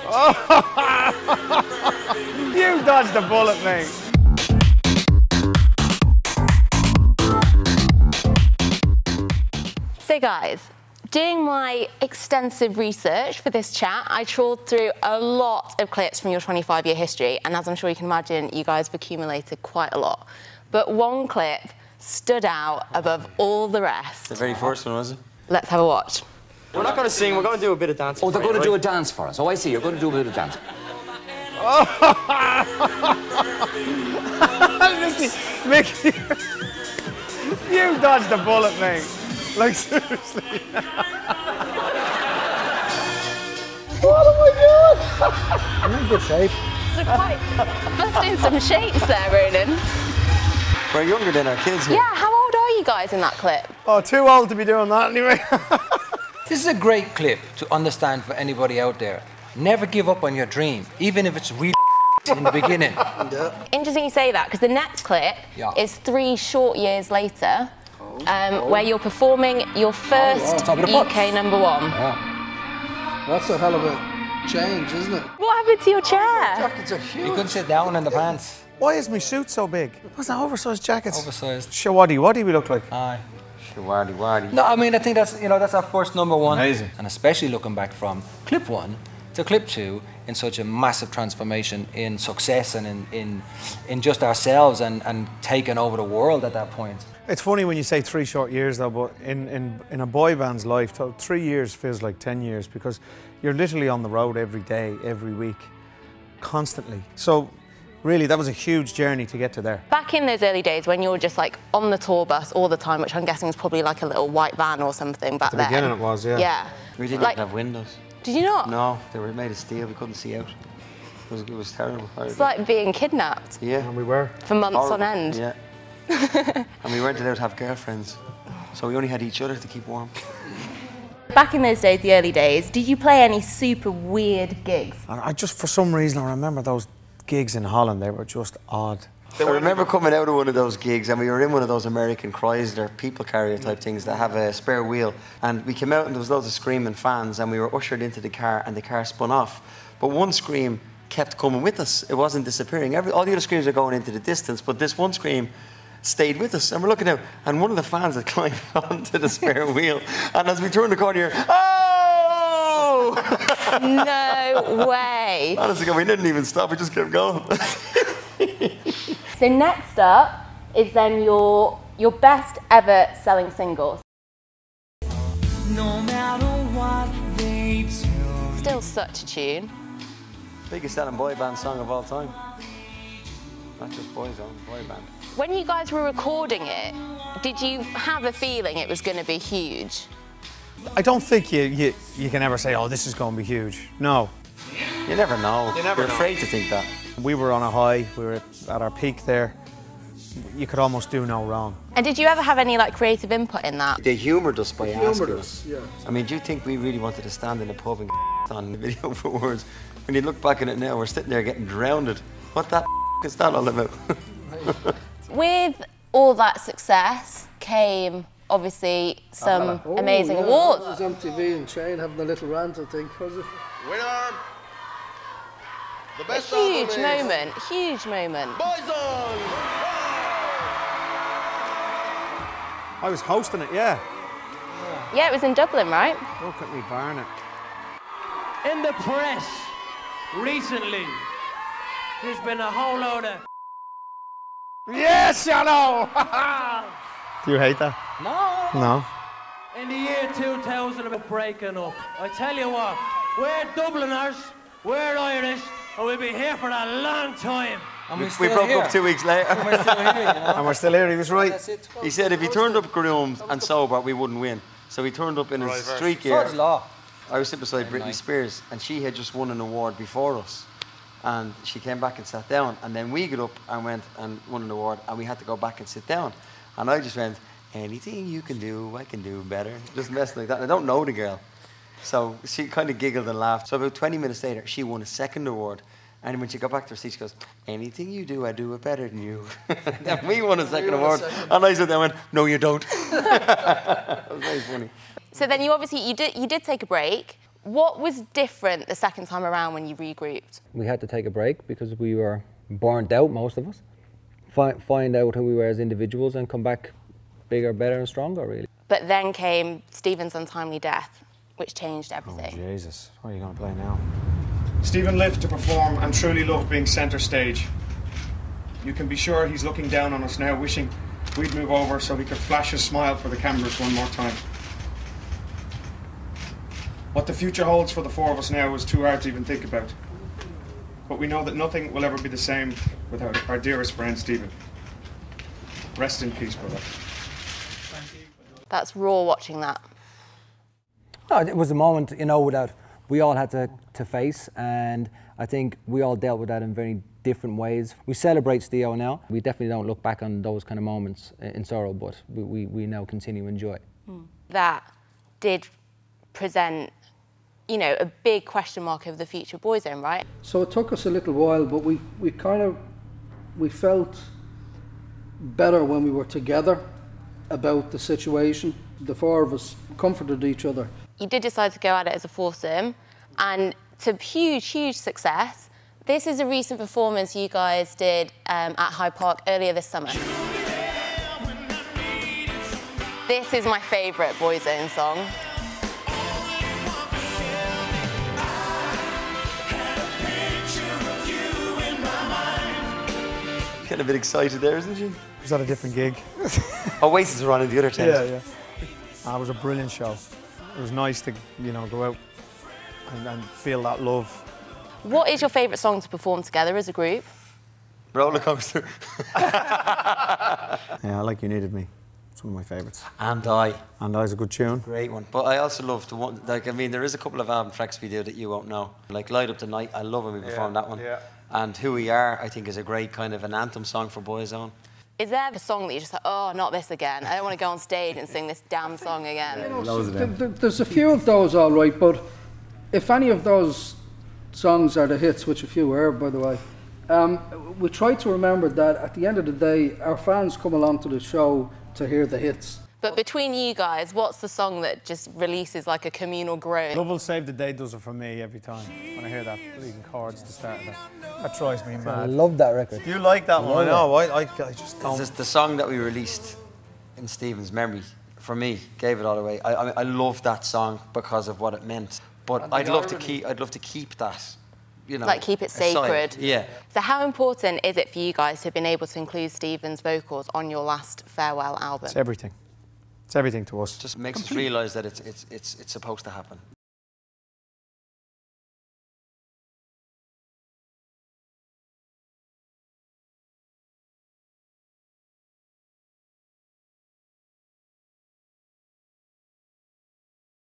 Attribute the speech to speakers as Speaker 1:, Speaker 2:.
Speaker 1: You dodged the bullet, mate.
Speaker 2: So guys, doing my extensive research for this chat, I trawled through a lot of clips from your 25-year history, and as I'm sure you can imagine, you guys have accumulated quite a lot. But one clip stood out above all the rest.
Speaker 3: The very first one, was it?
Speaker 2: Let's have a watch.
Speaker 4: We're not going to sing, we're going to do a bit of dancing.
Speaker 5: Oh, they're going to do a dance for us. Oh, I see, you're going to do a bit of dancing.
Speaker 1: Mickey, you dodged the bullet, mate. Like, seriously. What am I doing? I'm in good shape.
Speaker 2: So quite busting some shapes there, Ronan.
Speaker 3: We're younger than our kids here.
Speaker 2: Yeah, how old are you guys in that clip?
Speaker 1: Oh, too old to be doing that anyway.
Speaker 6: This is a great clip to understand for anybody out there. Never give up on your dream, even if it's really in the beginning.
Speaker 1: Yeah.
Speaker 2: Interesting you say that, because the next clip is 3 short years later, where you're performing your first UK #1.
Speaker 6: Yeah.
Speaker 7: That's a hell of a change, isn't it?
Speaker 2: What happened to your chair?
Speaker 7: Jackets are huge.
Speaker 6: You couldn't sit down in the pants.
Speaker 1: Why is my suit so big? What's that, oversized jackets?
Speaker 6: Oversized.
Speaker 1: Shawaddy, what do we look like?
Speaker 6: Aye.
Speaker 3: Shawaddy waddy.
Speaker 6: No, I mean, I think that's, you know, that's our first #1.
Speaker 1: Amazing.
Speaker 6: And especially looking back from clip 1 to clip 2 in such a massive transformation in success and in just ourselves and taking over the world at that point.
Speaker 1: It's funny when you say 3 short years though, but in a boy band's life, 3 years feels like 10 years because you're literally on the road every day, every week, constantly. So really, that was a huge journey to get to there.
Speaker 2: Back in those early days when you were just like on the tour bus all the time, which I'm guessing was probably like a little white van or something back then.
Speaker 1: At the beginning it was, yeah.
Speaker 2: Yeah.
Speaker 3: We didn't
Speaker 2: Like-
Speaker 3: even have windows.
Speaker 2: Did you not?
Speaker 3: No, they were made of steel. We couldn't see out. It was terrible.
Speaker 2: It's like being kidnapped
Speaker 3: Yeah.
Speaker 1: And we were.
Speaker 2: for months on
Speaker 3: Horrible.
Speaker 2: end.
Speaker 3: Yeah. And we weren't allowed to have girlfriends. So we only had each other to keep warm.
Speaker 2: Back in those days, the early days, did you play any super weird gigs?
Speaker 1: And I just, for some reason, I remember those gigs in Holland, they were just odd.
Speaker 3: I remember coming out of one of those gigs and we were in one of those American Chrysler people carrier type things that have a spare wheel, and we came out and there was loads of screaming fans and we were ushered into the car and the car spun off. But one scream kept coming with us. It wasn't disappearing. All the other screams are going into the distance, but this one scream stayed with us, and we're looking out and one of the fans had climbed onto the spare wheel, and as we turned the corner here, oh!
Speaker 2: No way.
Speaker 3: Honestly, we didn't even stop, we just kept going.
Speaker 2: So next up is then your best ever selling single.
Speaker 8: No matter what they do.
Speaker 2: Still such a tune.
Speaker 3: Biggest selling boy band song of all time. Not just Boyzone, boy band.
Speaker 2: When you guys were recording it, did you have a feeling it was going to be huge?
Speaker 1: I don't think you can ever say, oh, this is going to be huge. No.
Speaker 3: You never know. You're afraid to think that.
Speaker 1: We were on a high, we were at our peak there. You could almost do no wrong.
Speaker 2: And did you ever have any like creative input in that?
Speaker 3: They humoured us by asking us.
Speaker 7: Yeah.
Speaker 3: I mean, do you think we really wanted to stand in a pub and on the video for words? When you look back at it now, we're sitting there getting drowned. What the is that all about?
Speaker 2: With all that success came obviously some amazing awards.
Speaker 7: That was MTV and Shane having a little rant, I think, was it?
Speaker 9: Winner! The best
Speaker 2: Huge moment, huge moment.
Speaker 9: Boyzone!
Speaker 1: I was hosting it, yeah.
Speaker 2: Yeah, it was in Dublin, right?
Speaker 1: Look at me barn it.
Speaker 10: In the press recently, there's been a whole load of
Speaker 1: Yes, I know! Do you hate that?
Speaker 10: no.
Speaker 1: No.
Speaker 10: In the year 2000 about breaking up. I tell you what, we're Dubliners, we're Irish, and we'll be here for a long time.
Speaker 6: And
Speaker 3: We broke up 2 weeks later.
Speaker 6: And we're still here, you know?
Speaker 1: And we're still here, he was right.
Speaker 6: That's it.
Speaker 3: He said if he turned up groomed and sober, we wouldn't win. So he turned up in his street gear.
Speaker 6: Swords law.
Speaker 3: I was sitting beside Britney Spears, and she had just won an award before us. And she came back and sat down, and then we got up and went and won an award, and we had to go back and sit down. And I just went, anything you can do, I can do better. Just messing like that. And I don't know the girl. So she kind of giggled and laughed. So about 20 minutes later, she won a second award. And when she got back to her seat, she goes, anything you do, I do it better than you. And we won a second award. And I sat there and went, no, you don't. That was very funny.
Speaker 2: So then you obviously, you did take a break. What was different the second time around when you regrouped?
Speaker 6: We had to take a break because we were burnt out, most of us. Find out who we were as individuals and come back bigger, better and stronger, really.
Speaker 2: But then came Stephen's untimely death, which changed everything.
Speaker 1: Oh, Jesus. What are you going to play now?
Speaker 11: Stephen lived to perform and truly loved being centre stage. You can be sure he's looking down on us now, wishing we'd move over so he could flash his smile for the cameras one more time. What the future holds for the four of us now is too hard to even think about. But we know that nothing will ever be the same without our dearest friend, Stephen. Rest in peace, brother.
Speaker 2: That's raw watching that.
Speaker 6: No, it was a moment, you know, that we all had to face, and I think we all dealt with that in very different ways. We celebrate Steve now. We definitely don't look back on those kind of moments in sorrow, but we now continue to enjoy it.
Speaker 2: That did present, you know, a big question mark over the future of Boyzone, right?
Speaker 7: So it took us a little while, but we felt better when we were together about the situation. The four of us comforted each other.
Speaker 2: You did decide to go at it as a foursome, and to huge success. This is a recent performance you guys did at Hyde Park earlier this summer. This is my favourite Boyzone song.
Speaker 3: Getting a bit excited there, isn't she?
Speaker 1: Was that a different gig?
Speaker 3: Oasis are on in the other tent.
Speaker 1: Yeah. It was a brilliant show. It was nice to, you know, go out and feel that love.
Speaker 2: What is your favourite song to perform together as a group?
Speaker 3: Roller Coaster.
Speaker 1: Yeah, I Like You Needed Me. It's one of my favourites.
Speaker 3: And I.
Speaker 1: And I's a good tune.
Speaker 3: Great one. But I also love the one, like, I mean, there is a couple of album tracks we do that you won't know. Like Light Up the Night, I love when we perform that one.
Speaker 1: Yeah.
Speaker 3: And Who We Are, I think, is a great kind of an anthem song for Boyzone.
Speaker 2: Is there a song that you're just like, oh, not this again? I don't want to go on stage and sing this damn song again.
Speaker 7: You know, there's a few of those, all right, but if any of those songs are the hits, which a few are, by the way, we try to remember that at the end of the day, our fans come along to the show to hear the hits.
Speaker 2: But between you guys, what's the song that just releases like a communal groan?
Speaker 1: Love Will Save the Day does it for me every time when I hear that bleeding chords at the start of that. That drives me mad.
Speaker 6: I love that record.
Speaker 1: Do you like that one? I know. I just don't.
Speaker 3: This is the song that we released in Stephen's memory, for me, gave it all away. I love that song because of what it meant. But I'd love to keep that, you know,
Speaker 2: like keep it
Speaker 3: aside.
Speaker 2: sacred.
Speaker 3: Yeah.
Speaker 2: So how important is it for you guys to have been able to include Stephen's vocals on your last farewell album?
Speaker 1: It's everything. It's everything to us.
Speaker 3: Just makes us realise that it's supposed to happen.